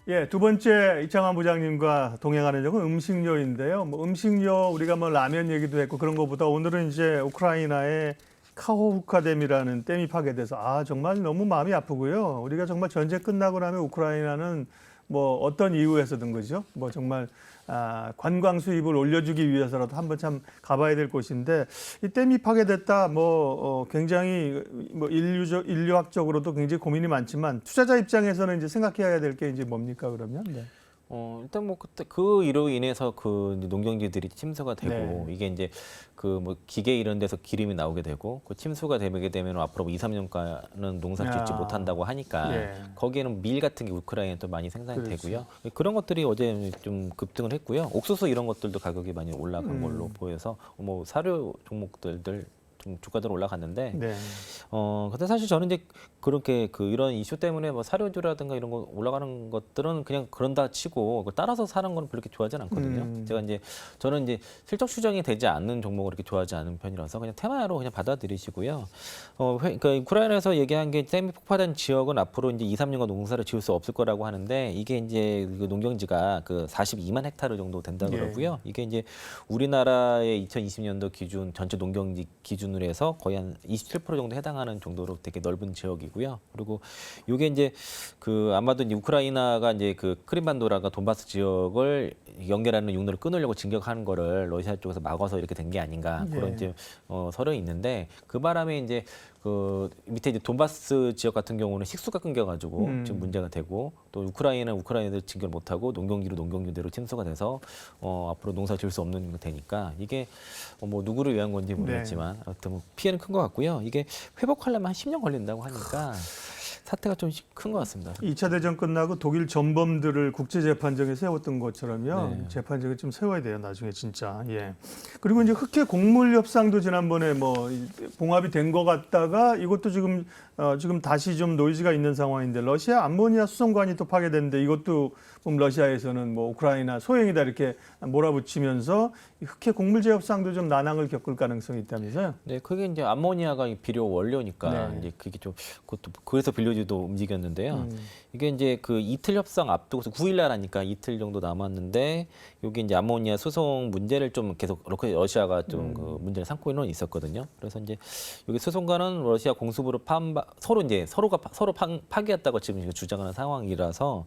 예, 두 번째 이창환 부장님과 동행하는 적은 음식료인데요. 뭐 음식료 우리가 뭐 라면 얘기도 했고 그런 것보다 오늘은 이제 우크라이나의 카호프카댐이라는 댐이 파괴돼서 정말 너무 마음이 아프고요. 우리가 정말 전쟁 끝나고 나면 우크라이나는 뭐 어떤 이유에서든 그죠? 뭐 정말 관광 수입을 올려주기 위해서라도 한번 참 가봐야 될 곳인데 이 댐이 파괴됐다 굉장히 뭐 인류학적으로도 굉장히 고민이 많지만 투자자 입장에서는 이제 생각해야 될 게 이제 뭡니까 그러면? 네. 일단 뭐 그때 그 이로 인해서 그 이제 농경지들이 침수가 되고 네. 이게 이제 그 뭐 기계 이런 데서 기름이 나오게 되고 그 침수가 되게 되면 앞으로 2, 3년간은 농사 짓지 못한다고 하니까 예. 거기에는 밀 같은 게 우크라이나에 또 많이 생산이 그렇죠. 되고요. 그런 것들이 어제 좀 급등을 했고요. 옥수수 이런 것들도 가격이 많이 올라간 걸로 보여서 뭐 사료 종목들들 좀 주가들 올라갔는데 네. 근데 사실 저는 이제 그렇게 이런 이슈 때문에 뭐 사료주라든가 이런 거 올라가는 것들은 그냥 그런다 치고 따라서 사는 건 별로 그렇게 좋아하진 않거든요. 저는 이제 실적 추정이 되지 않는 종목을 이렇게 좋아하지 않는 편이라서 그냥 테마로 그냥 받아들이시고요. 그러니까 우크라이나에서 얘기한 게 댐이 폭파된 지역은 앞으로 이제 2, 3년간 농사를 지을 수 없을 거라고 하는데 이게 이제 그 농경지가 그 42만 헥타르 정도 된다 그러고요. 이게 이제 우리나라의 2020년도 기준 전체 농경지 기준으로 해서 거의 한 27% 정도 해당하는 정도로 되게 넓은 지역이고요. 그리고 이게 이제 아마도 이제 우크라이나가 이제 그 크림반도라가 돈바스 지역을 연결하는 육로를 끊으려고 진격하는 거를 러시아 쪽에서 막아서 이렇게 된 게 아닌가 그런 이제 설이 있는데 그 바람에 이제 그 밑에 이제 돈바스 지역 같은 경우는 식수가 끊겨가지고 지금 문제가 되고 또 우크라이나는 우크라이나들 진격을 못하고 농경지대로 침수가 돼서 앞으로 농사 지을 수 없는 되니까 이게 뭐 누구를 위한 건지 모르겠지만 아무튼 뭐 피해는 큰 것 같고요. 이게 회복하려면 한 10년 걸린다고 하니까 사태가 좀 큰 것 같습니다. 2차 대전 끝나고 독일 전범들을 국제재판정에 세웠던 것처럼요. 재판정에 좀 세워야 돼요. 나중에 진짜. 예. 그리고 이제 흑해 곡물 협상도 지난번에 뭐 봉합이 된 것 같다가 이것도 지금 다시 좀 노이즈가 있는 상황인데 러시아 암모니아 수송관이 또 파괴됐는데 이것도 러시아에서는 뭐 우크라이나 소행이다 이렇게 몰아붙이면서 흑해 곡물제 협상도 좀 난항을 겪을 가능성이 있다면서요? 네, 그게 이제 암모니아가 비료 원료니까 이제 그게 좀 그것도 그래서 빌려주도 움직였는데요. 이게 이제 그 이틀 협상 앞두고서 9일 날 하니까 이틀 정도 남았는데 여기 이제 암모니아 수송 문제를 좀 계속 러시아가 좀 그 문제를 삼고 있었거든요. 그래서 이제 여기 수송관은 러시아 공수부로 서로가 파기했다고 지금 주장하는 상황이라서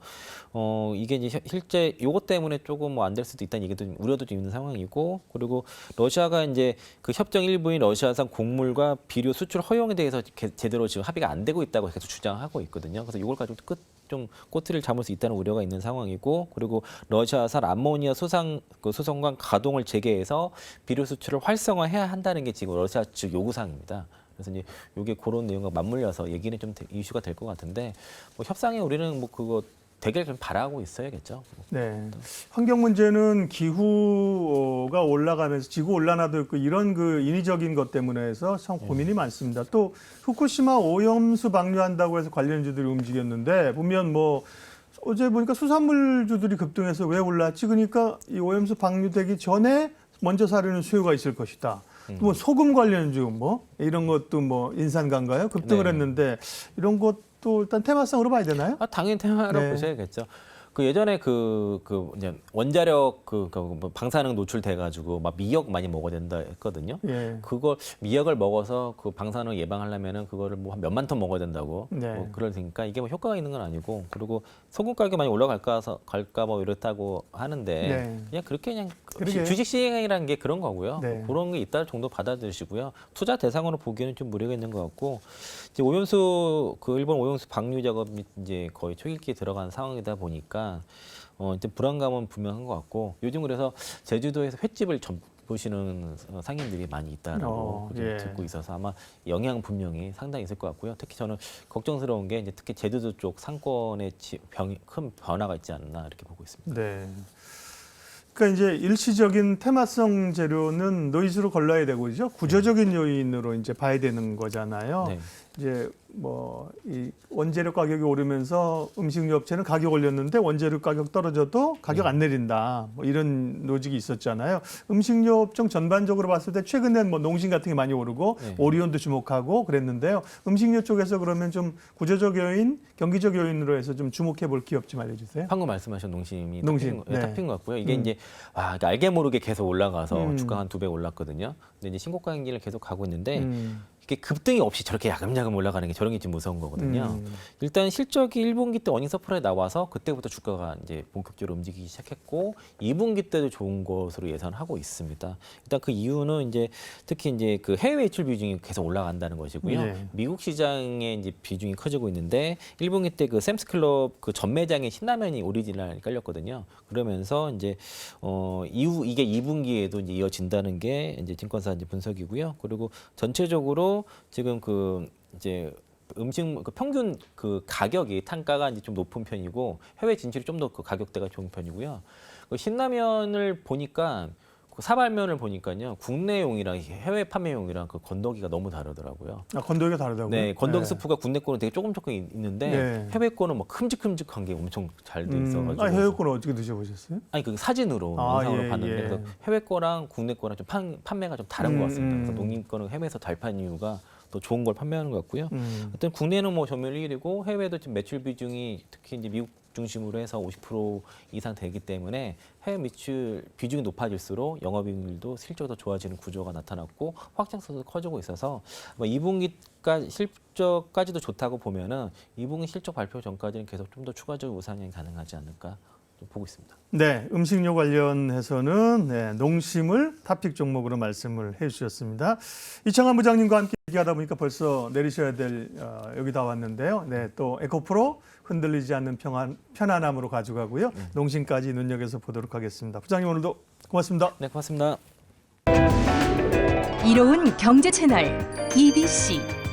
이게 이제 실제 요것 때문에 조금 뭐 안 될 수도 있다는 얘기도 우려도 좀 있는 상황이고 그리고 러시아가 이제 그 협정 일부인 러시아산 곡물과 비료 수출 허용에 대해서 제대로 지금 합의가 안 되고 있다고 계속 주장하고 있거든요. 그래서 이걸 가지고 좀 꼬투리를 잡을 수 있다는 우려가 있는 상황이고 그리고 러시아산 암모니아 수송관 가동을 재개해서 비료 수출을 활성화해야 한다는 게 지금 러시아 측 요구사항입니다. 그래서 이제 이게 그런 내용과 맞물려서 얘기는 좀 이슈가 될 것 같은데 뭐 협상에 우리는 뭐 그거 되길 좀 바라고 있어야겠죠. 네. 환경 문제는 기후가 올라가면서 지구 온난화도 있고 이런 그 인위적인 것 때문에 해서 참 고민이 많습니다. 또 후쿠시마 오염수 방류한다고 해서 관련주들이 움직였는데 보면 뭐 어제 보니까 수산물주들이 급등해서 왜 올랐지? 그러니까 이 오염수 방류되기 전에 먼저 사려는 수요가 있을 것이다. 또 뭐 소금 관련주 뭐 이런 것도 뭐 인산가인가요? 급등을 했는데 이런 것도 일단 테마성으로 봐야 되나요? 당연히 테마로 보셔야겠죠. 그 예전에 이제 원자력 뭐 방사능 노출돼가지고 막 미역 많이 먹어야 된다 했거든요. 그걸 미역을 먹어서 그 방사능 예방하려면은 그거를 뭐 한 몇만 ton 먹어야 된다고. 뭐 그러니까 이게 뭐 효과가 있는 건 아니고 그리고 소금 가격이 많이 올라갈까 뭐 이렇다고 하는데 그냥 그렇게 주식 시장이라는 게 그런 거고요. 뭐 그런 게 있다 정도 받아들이시고요. 투자 대상으로 보기에는 좀 무리가 있는 것 같고 이제 일본 오염수 방류 작업이 이제 거의 초일기에 들어간 상황이다 보니까. 이제 불안감은 분명한 것 같고 요즘 그래서 제주도에서 횟집을 보시는 상인들이 많이 있다라고 듣고 있어서 아마 영향 분명히 상당히 있을 것 같고요. 특히 저는 걱정스러운 게 이제 특히 제주도 쪽 상권에 큰 변화가 있지 않나 이렇게 보고 있습니다. 네. 그러니까 이제 일시적인 테마성 재료는 노이즈로 걸러야 되고 그죠? 구조적인 요인으로 이제 봐야 되는 거잖아요. 이제 뭐 이 원재료 가격이 오르면서 음식료 업체는 가격 올렸는데 원재료 가격 떨어져도 가격 안 내린다. 뭐 이런 노직이 있었잖아요. 음식료 업종 전반적으로 봤을 때 최근엔 뭐 농심 같은 게 많이 오르고 네. 오리온도 주목하고 그랬는데요. 음식료 쪽에서 그러면 좀 구조적 요인, 경기적 요인으로 해서 좀 주목해 볼 기업 좀 알려주세요. 방금 말씀하신 농심이 농심, 네. 탑인 것 같고요. 이게 이제 그러니까 알게 모르게 계속 올라가서 주가 한 2배 올랐거든요. 근데 이제 신고가 행진을 계속 가고 있는데 이게 급등이 없이 저렇게 야금야금 올라가는 게 저런 게 좀 무서운 거거든요. 일단 실적이 1분기 때 어닝 서프라이 나와서 그때부터 주가가 이제 본격적으로 움직이기 시작했고 2분기 때도 좋은 것으로 예상하고 있습니다. 일단 그 이유는 이제 특히 이제 그 해외 매출 비중이 계속 올라간다는 것이고요. 네. 미국 시장의 이제 비중이 커지고 있는데 1분기 때 그 샘스클럽 그 전 매장에 신라면이 오리지널 깔렸거든요. 그러면서 이제 이후 이게 2분기에도 이제 이어진다는 게 이제 증권사 이제 분석이고요. 그리고 전체적으로 지금 그 이제 음식 그 평균 그 가격이 단가가 이제 좀 높은 편이고 해외 진출이 좀 더 그 가격대가 좋은 편이고요. 그 신라면을 보니까 그 사발면을 보니까요 국내용이랑 해외 판매용이랑 그 건더기가 너무 다르더라고요. 아, 건더기가 다르다고요? 네, 건더기 스프가 국내 거는 되게 조금 있는데 네. 해외 거는 뭐 큼직큼직한 게 엄청 잘 돼 있어가지고. 아, 해외 거는 어떻게 드셔보셨어요? 아니 그 사진으로 아, 영상으로 예, 봤는데 예. 그래서 해외 거랑 국내 거랑 좀 판매가 좀 다른 것 같습니다. 그래서 농림 거는 해외에서 잘 파는 이유가 더 좋은 걸 판매하는 것 같고요. 하여튼 국내는 뭐 점유율 1위고 해외도 지금 매출 비중이 특히 이제 미국 중심으로 해서 50% 이상 되기 때문에 해외 매출 비중이 높아질수록 영업이익률도 실적이 더 좋아지는 구조가 나타났고 확장성도 커지고 있어서 뭐 2분기까지 실적까지도 좋다고 보면은 2분기 실적 발표 전까지는 계속 좀 더 추가적인 우상향이 가능하지 않을까 좀 보고 있습니다. 네, 음식료 관련해서는 네, 농심을 탑픽 종목으로 말씀을 해주셨습니다. 이창환 부장님과 함께 얘기하다 보니까 벌써 내리셔야 될 여기 다 왔는데요. 네, 또 에코프로 흔들리지 않는 편안함으로 가져가고요. 농심까지 눈여겨서 보도록 하겠습니다. 부장님 오늘도 고맙습니다. 네, 고맙습니다. 이로운 경제 채널 EBC